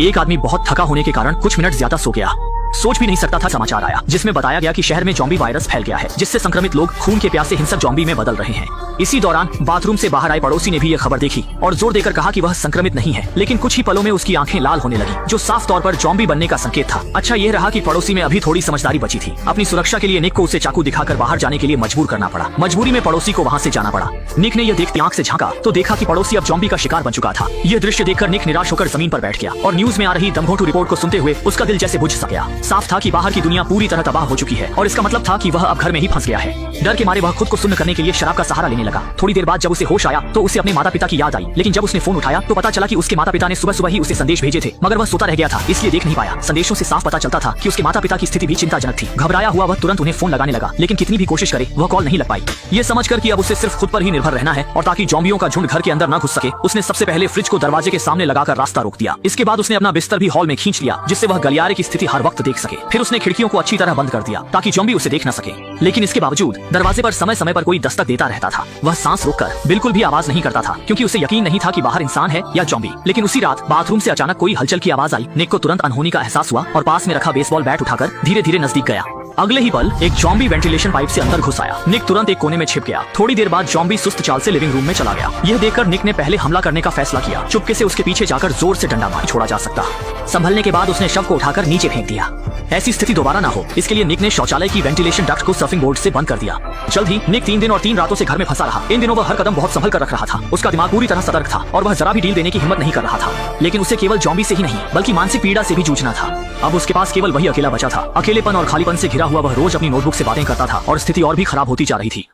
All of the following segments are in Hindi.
एक आदमी बहुत थका होने के कारण कुछ मिनट ज्यादा सो गया। सोच भी नहीं सकता था समाचार आया जिसमें बताया गया कि शहर में ज़ॉम्बी वायरस फैल गया है, जिससे संक्रमित लोग खून के प्यासे हिंसक ज़ॉम्बी में बदल रहे हैं। इसी दौरान बाथरूम से बाहर आए पड़ोसी ने भी यह खबर देखी और जोर देकर कहा कि वह संक्रमित नहीं है, लेकिन कुछ ही पलों में उसकी आंखें लाल होने लगी, जो साफ तौर पर ज़ॉम्बी बनने का संकेत था। अच्छा यह रहा कि पड़ोसी में अभी थोड़ी समझदारी बची थी। अपनी सुरक्षा के लिए निक को उसे चाकू दिखाकर बाहर जाने के लिए मजबूर करना पड़ा। मजबूरी में पड़ोसी को वहाँ से जाना पड़ा। निक ने यह देखते आंख से झांका तो देखा कि पड़ोसी अब ज़ॉम्बी का शिकार बन चुका था। यह दृश्य देखकर निक निराश होकर जमीन पर बैठ गया और न्यूज में आ रही दमघोंटू रिपोर्ट को सुनते हुए उसका दिल जैसे बुझ सा गया। साफ था कि बाहर की दुनिया पूरी तरह तबाह हो चुकी है और इसका मतलब था कि वह अब घर में ही फंस गया है। डर के मारे वह खुद को सुन्न करने के लिए शराब का सहारा लेने लगा। थोड़ी देर बाद जब उसे होश आया तो उसे अपने माता पिता की याद आई, लेकिन जब उसने फोन उठाया तो पता चला कि उसके माता पिता ने सुबह सुबह ही उसे संदेश भेजे थे, मगर वह सोता रह गया था इसलिए देख नहीं पाया। संदेशों से साफ पता चलता था कि उसके माता पिता की स्थिति भी चिंताजनक थी। घबराया हुआ वह तुरंत उन्हें फोन लगाने लगा, लेकिन कितनी भी कोशिश करे वह कॉल नहीं लग पाई। ये समझकर कि अब उसे सिर्फ खुद पर ही निर्भर रहना है और ताकि ज़ॉम्बियों का झुंड घर के अंदर न घुस सके, उसने सबसे पहले फ्रिज को दरवाजे के सामने लगाकर रास्ता रोक दिया। इसके बाद उसने अपना बिस्तर भी हॉल में खींच लिया, जिससे वह गलियारे की स्थिति हर वक्त देख सके। फिर उसने खिड़कियों को अच्छी तरह बंद कर दिया ताकि ज़ॉम्बी उसे देख न सके, लेकिन इसके बावजूद दरवाजे पर समय समय पर कोई दस्तक देता रहता था। वह सांस रोककर बिल्कुल भी आवाज नहीं करता था क्योंकि उसे यकीन नहीं था कि बाहर इंसान है या ज़ॉम्बी। लेकिन उसी रात बाथरूम से अचानक कोई हलचल की आवाज आई। निक को तुरंत अनहोनी का एहसास हुआ और पास में रखा बेसबॉल बैट उठाकर धीरे धीरे नजदीक गया। अगले ही पल एक ज़ॉम्बी वेंटिलेशन पाइप से अंदर घुस आया। निक तुरंत एक कोने में छिप गया। थोड़ी देर बाद ज़ॉम्बी सुस्त चाल से लिविंग रूम में चला गया। यह देखकर निक ने पहले हमला करने का फैसला किया। चुपके से उसके पीछे जाकर जोर से डंडा मार छोड़ा जा सकता। संभलने के बाद उसने शव को उठाकर नीचे फेंक दिया। ऐसी स्थिति दोबारा ना हो इसके लिए निक ने शौचालय की वेंटिलेशन डक्ट को सर्फिंग बोर्ड से बंद कर दिया। जल्द ही निक 3 दिन और 3 रातों से घर में फंसा रहा। इन दिनों वह हर कदम बहुत संभल कर रख रहा था। उसका दिमाग पूरी तरह सतर्क था और वह जरा भी डील देने की हिम्मत नहीं कर रहा था। लेकिन उसे केवल ज़ॉम्बी से ही नहीं बल्कि मानसिक पीड़ा से भी जूझना था। अब उसके पास केवल वही अकेला बचा था। अकेलेपन और खालीपन से घिरा हुआ वह रोज अपनी नोटबुक से बातें करता था और स्थिति और भी खराब होती जा रही थी।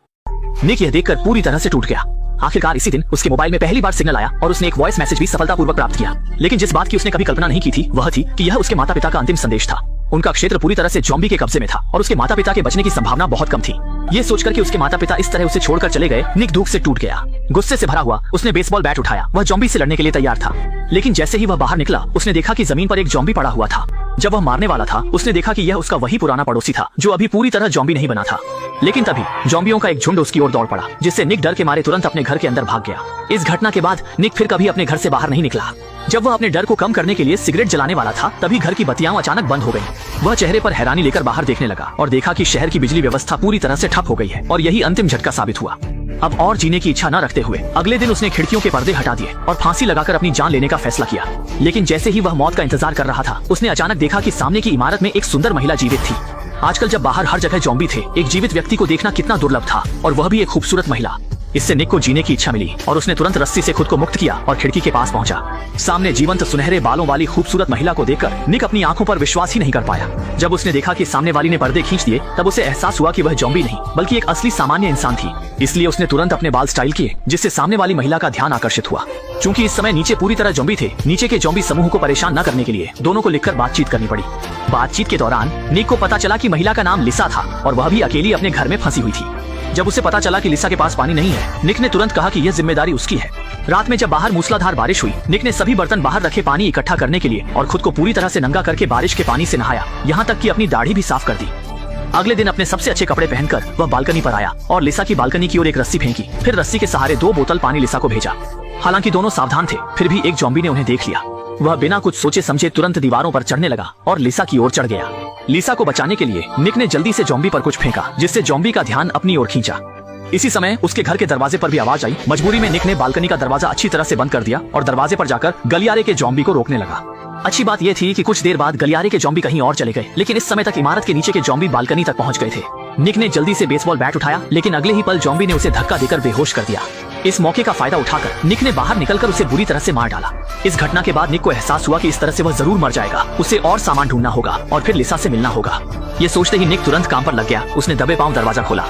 निक यह देखकर पूरी तरह से टूट गया। आखिरकार इसी दिन उसके मोबाइल में पहली बार सिग्नल आया और उसने एक वॉइस मैसेज भी सफलतापूर्वक प्राप्त किया। लेकिन जिस बात की उसने कभी कल्पना नहीं की थी वह थी कि यह उसके माता पिता का अंतिम संदेश था। उनका क्षेत्र पूरी तरह से ज़ॉम्बी के कब्जे में था और उसके माता पिता के बचने की संभावना बहुत कम थी। ये सोचकर कि उसके माता पिता इस तरह उसे छोड़कर चले गए, निक दुख से टूट गया। गुस्से से भरा हुआ उसने बेसबॉल बैट उठाया। वह ज़ॉम्बी से लड़ने के लिए तैयार था, लेकिन जैसे ही वह बाहर निकला उसने देखा कि जमीन पर एक ज़ॉम्बी पड़ा हुआ था। जब वह मारने वाला था उसने देखा कि यह उसका वही पुराना पड़ोसी था जो अभी पूरी तरह ज़ॉम्बी नहीं बना था। लेकिन तभी ज़ॉम्बियों का एक झुंड उसकी ओर दौड़ पड़ा, जिससे निक डर के मारे तुरंत अपने घर के अंदर भाग गया। इस घटना के बाद निक फिर कभी अपने घर से बाहर नहीं निकला। जब वह अपने डर को कम करने के लिए सिगरेट जलाने वाला था तभी घर की बत्तियां अचानक बंद हो गईं। वह चेहरे पर हैरानी लेकर बाहर देखने लगा और देखा कि शहर की बिजली व्यवस्था पूरी तरह से ठप हो गई है और यही अंतिम झटका साबित हुआ। अब और जीने की इच्छा न रखते हुए अगले दिन उसने खिड़कियों के पर्दे हटा दिए और फांसी लगाकर अपनी जान लेने का फैसला किया। लेकिन जैसे ही वह मौत का इंतजार कर रहा था उसने अचानक देखा कि सामने की इमारत में एक सुंदर महिला जीवित थी। आजकल जब बाहर हर जगह ज़ॉम्बी थे, एक जीवित व्यक्ति को देखना कितना दुर्लभ था, और वह भी एक खूबसूरत महिला। इससे निक को जीने की इच्छा मिली और उसने तुरंत रस्सी से खुद को मुक्त किया और खिड़की के पास पहुंचा। सामने जीवंत सुनहरे बालों वाली खूबसूरत महिला को देखकर निक अपनी आंखों पर विश्वास ही नहीं कर पाया। जब उसने देखा कि सामने वाली ने पर्दे खींच दिए तब उसे एहसास हुआ कि वह ज़ॉम्बी नहीं बल्कि एक असली सामान्य इंसान थी। इसलिए उसने तुरंत अपने बाल स्टाइल किए, जिससे सामने वाली महिला का ध्यान आकर्षित हुआ। चूंकि इस समय नीचे पूरी तरह ज़ॉम्बी थे, नीचे के ज़ॉम्बी समूह को परेशान न करने के लिए दोनों को लिखकर बातचीत करनी पड़ी। बातचीत के दौरान निक को पता चला कि महिला का नाम लिसा था और वह भी अकेली अपने घर में फंसी हुई थी। जब उसे पता चला कि लिसा के पास पानी नहीं है, निक ने तुरंत कहा कि यह जिम्मेदारी उसकी है। रात में जब बाहर मूसलाधार बारिश हुई, निक ने सभी बर्तन बाहर रखे पानी इकट्ठा करने के लिए और खुद को पूरी तरह से नंगा करके बारिश के पानी से नहाया, यहाँ तक कि अपनी दाढ़ी भी साफ कर दी। अगले दिन अपने सबसे अच्छे कपड़े पहनकर वह बालकनी पर आया और लिसा की बालकनी की ओर एक रस्सी फेंकी। फिर रस्सी के सहारे 2 बोतल पानी लिसा को भेजा। हालांकि दोनों सावधान थे, फिर भी एक ज़ॉम्बी ने उन्हें देख लिया। वह बिना कुछ सोचे समझे तुरंत दीवारों पर चढ़ने लगा और लिसा की ओर चढ़ गया। लिसा को बचाने के लिए निक ने जल्दी से ज़ॉम्बी पर कुछ फेंका, जिससे ज़ॉम्बी का ध्यान अपनी ओर खींचा। इसी समय उसके घर के दरवाजे पर भी आवाज आई। मजबूरी में निक ने बालकनी का दरवाजा अच्छी तरह से बंद कर दिया और दरवाजे पर जाकर गलियारे के ज़ॉम्बी को रोकने लगा। अच्छी बात यह थी कि कुछ देर बाद गलियारे के ज़ॉम्बी कहीं और चले गए, लेकिन इस समय तक इमारत के नीचे के ज़ॉम्बी बालकनी तक पहुंच गए थे। निक ने जल्दी से बेसबॉल बैट उठाया, लेकिन अगले ही पल ज़ॉम्बी ने उसे धक्का देकर बेहोश कर दिया। इस मौके का फायदा उठाकर निक ने बाहर निकलकर उसे बुरी तरह से मार डाला। इस घटना के बाद निक को एहसास हुआ कि इस तरह से वह जरूर मर जाएगा। उसे और सामान ढूंढना होगा और फिर लिसा से मिलना होगा। ये सोचते ही निक तुरंत काम पर लग गया। उसने दबे पांव दरवाजा खोला।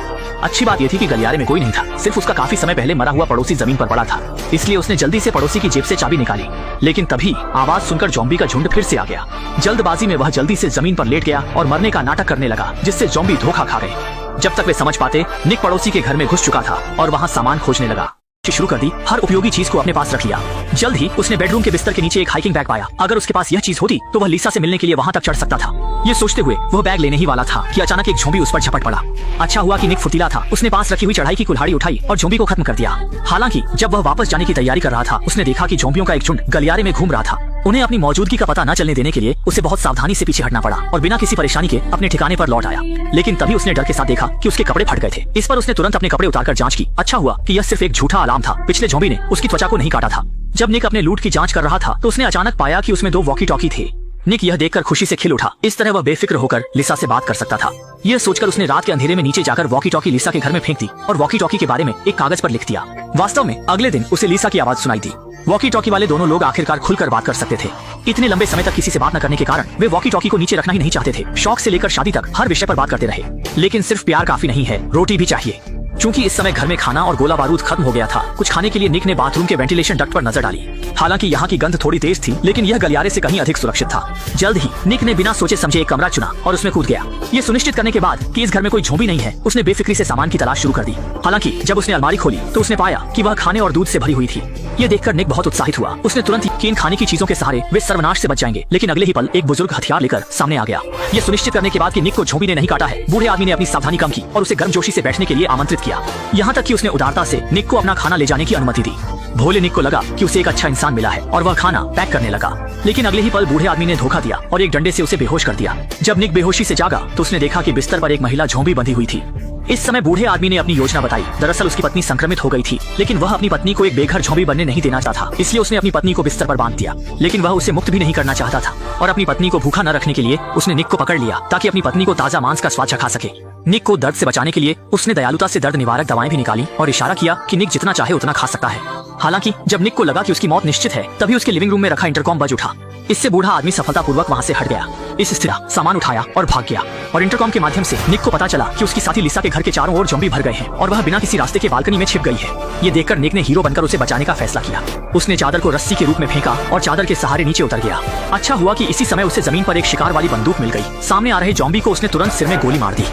अच्छी बात यह थी कि गलियारे में कोई नहीं था, सिर्फ उसका काफी समय पहले मरा हुआ पड़ोसी जमीन पर पड़ा था। इसलिए उसने जल्दी से पड़ोसी की जेब से चाबी निकाली, लेकिन तभी आवाज सुनकर ज़ॉम्बी का झुंड फिर से आ गया। जल्दबाजी में वह जल्दी से जमीन पर लेट गया और मरने का नाटक करने लगा, जिससे ज़ॉम्बी धोखा खा गए। जब तक वे समझ पाते, निक पड़ोसी के घर में घुस चुका था और वहाँ सामान खोजने लगा। शुरू कर दी, हर उपयोगी चीज को अपने पास रख लिया। जल्द ही उसने बेडरूम के बिस्तर के नीचे एक हाइकिंग बैग पाया। अगर उसके पास यह चीज होती तो वह लिसा से मिलने के लिए वहां तक चढ़ सकता था। ये सोचते हुए वह बैग लेने ही वाला था कि अचानक एक ज़ॉम्बी उस पर झपट पड़ा। अच्छा हुआ कि निक फुर्तीला था, उसने पास रखी हुई चढ़ाई की कुल्हाड़ी उठाई और ज़ॉम्बी को खत्म कर दिया। हालांकि जब वह वापस जाने की तैयारी कर रहा था, उसने देखा कि ज़ॉम्बियों का एक झुंड गलियारे में घूम रहा था। उन्हें अपनी मौजूदगी का पता न चलने देने के लिए उसे बहुत सावधानी से पीछे हटना पड़ा और बिना किसी परेशानी के अपने ठिकाने पर लौट आया। लेकिन तभी उसने डर के साथ देखा कि उसके कपड़े फट गए थे। इस पर उसने तुरंत अपने कपड़े उतारकर जांच की। अच्छा हुआ कि यह सिर्फ एक झूठा अलार्म था। पिछले ज़ॉम्बी ने उसकी त्वचा को नहीं काटा था। जब निक अपने लूट की जांच कर रहा था तो उसने अचानक पाया कि उसमें 2 वॉकी टॉकी थे। निक यह देखकर खुशी से खिल उठा। इस तरह वह बेफिक्र होकर लिसा से बात कर सकता था। यह सोचकर उसने रात के अंधेरे में नीचे जाकर वॉकी टॉकी लिसा के घर में फेंक दी और वॉकी टॉकी के बारे में एक कागज पर लिख दिया। वास्तव में अगले दिन उसे लिसा की आवाज सुनाई दी। वॉकी टॉकी वाले दोनों लोग आखिरकार खुलकर बात कर सकते थे। इतने लंबे समय तक किसी से बात न करने के कारण वे वॉकी टॉकी को नीचे रखना ही नहीं चाहते थे। शौक से लेकर शादी तक हर विषय पर बात करते रहे। लेकिन सिर्फ प्यार काफी नहीं है, रोटी भी चाहिए। चूंकि इस समय घर में खाना और गोला बारूद खत्म हो गया था, कुछ खाने के लिए निक ने बाथरूम के वेंटिलेशन डक्ट पर नजर डाली। हालांकि यहाँ की गंध थोड़ी तेज थी, लेकिन यह गलियारे से कहीं अधिक सुरक्षित था। जल्द ही निक ने बिना सोचे समझे एक कमरा चुना और उसमें कूद गया। ये सुनिश्चित करने के बाद कि इस घर में कोई ज़ॉम्बी नहीं है, उसने बेफिक्री से सामान की तलाश शुरू कर दी। हालांकि जब उसने अलमारी खोली तो उसने पाया कि वह खाने और दूध से भरी हुई थी। ये देखकर निक बहुत उत्साहित हुआ। उसने तुरंत ही कि इन खाने की चीजों के सहारे वे सर्वनाश से बच जाएंगे। लेकिन अगले ही पल एक बुजुर्ग हथियार लेकर सामने आ गया। ये सुनिश्चित करने के बाद कि निक को ज़ॉम्बी ने नहीं काटा है, बूढ़े आदमी ने अपनी सावधानी कम की और उसे गर्मजोशी से बैठने के लिए आमंत्रित किया। यहाँ तक कि उसने उदारता से निक को अपना खाना ले जाने की अनुमति दी। भोले निक को लगा कि उसे एक अच्छा इंसान मिला है और वह खाना पैक करने लगा। लेकिन अगले ही पल बूढ़े आदमी ने धोखा दिया और एक डंडे से उसे बेहोश कर दिया। जब निक बेहोशी से जागा तो उसने देखा कि बिस्तर पर एक महिला ज़ॉम्बी बंधी हुई थी। इस समय बूढ़े आदमी ने अपनी योजना बताई। दरअसल उसकी पत्नी संक्रमित हो गई थी, लेकिन वह अपनी पत्नी को एक बेघर ज़ॉम्बी बनने नहीं देना चाहता। इसलिए उसने अपनी पत्नी को बिस्तर पर बांध दिया। लेकिन वह उसे मुक्त भी नहीं करना चाहता था और अपनी पत्नी को भूखा न रखने के लिए उसने निक को पकड़ लिया ताकि अपनी पत्नी को ताजा मांस का स्वाद चखा सके। निक को दर्द से बचाने के लिए उसने दयालुता से दर्द निवारक दवाएं भी निकाली और इशारा किया कि निक जितना चाहे उतना खा सकता है। हालांकि जब निक को लगा कि उसकी मौत निश्चित है, तभी उसके लिविंग रूम में रखा इंटरकॉम बज उठा। इससे बूढ़ा आदमी सफलतापूर्वक वहां से हट गया। इस स्थिति सामान उठाया और भाग गया और इंटरकॉम के माध्यम से निक को पता चला कि उसकी साथी लिसा के घर के चारों ओर ज़ॉम्बी भर गए हैं और वह बिना किसी रास्ते के बालकनी में छिप गई है। ये देखकर निक ने हीरो बनकर उसे बचाने का फैसला किया। उसने चादर को रस्सी के रूप में फेंका और चादर के सहारे नीचे उतर गया। अच्छा हुआ कि इसी समय उसे जमीन पर एक शिकार वाली बंदूक मिल गई। सामने आ रहे ज़ॉम्बी को उसने तुरंत सिर में गोली मार दी।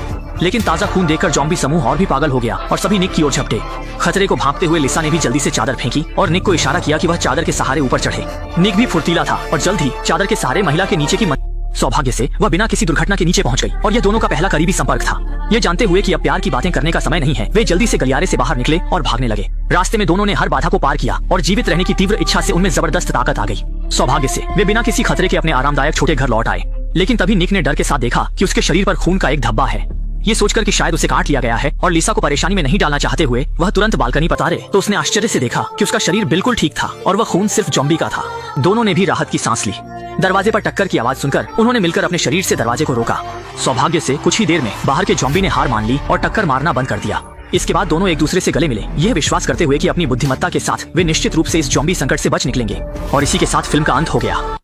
लेकिन ताजा खून देखकर ज़ॉम्बी समूह और भी पागल हो गया और सभी निक की ओर झपटे। खतरे को भांपते हुए लिसा ने भी जल्दी से चादर फेंकी और निक को इशारा किया कि वह चादर के सहारे ऊपर चढ़े। निक भी फुर्तीला था और जल्द ही चादर के सहारे महिला के नीचे की सौभाग्य से वह बिना किसी दुर्घटना के नीचे पहुंच गई और यह दोनों का पहला करीबी संपर्क था। ये जानते हुए कि अब प्यार की बातें करने का समय नहीं है, वे जल्दी से गलियारे से बाहर निकले और भागने लगे। रास्ते में दोनों ने हर बाधा को पार किया और जीवित रहने की तीव्र इच्छा से उनमें जबरदस्त ताकत आ गई। सौभाग्य से वे बिना किसी खतरे के अपने आरामदायक छोटे घर लौट आए। लेकिन तभी निक ने डर के साथ देखा कि उसके शरीर पर खून का एक धब्बा है। ये सोचकर कि शायद उसे काट लिया गया है और लिसा को परेशानी में नहीं डालना चाहते हुए वह तुरंत बालकनी पर उतारे तो उसने आश्चर्य से देखा कि उसका शरीर बिल्कुल ठीक था और वह खून सिर्फ ज़ॉम्बी का था। दोनों ने भी राहत की सांस ली। दरवाजे पर टक्कर की आवाज सुनकर उन्होंने मिलकर अपने शरीर से दरवाजे को रोका। सौभाग्य से कुछ ही देर में बाहर के ज़ॉम्बी ने हार मान ली और टक्कर मारना बंद कर दिया। इसके बाद दोनों एक दूसरे से गले मिले, यह विश्वास करते हुए कि अपनी बुद्धिमत्ता के साथ वे निश्चित रूप से इस ज़ॉम्बी संकट से बच निकलेंगे। और इसी के साथ फिल्म का अंत हो गया।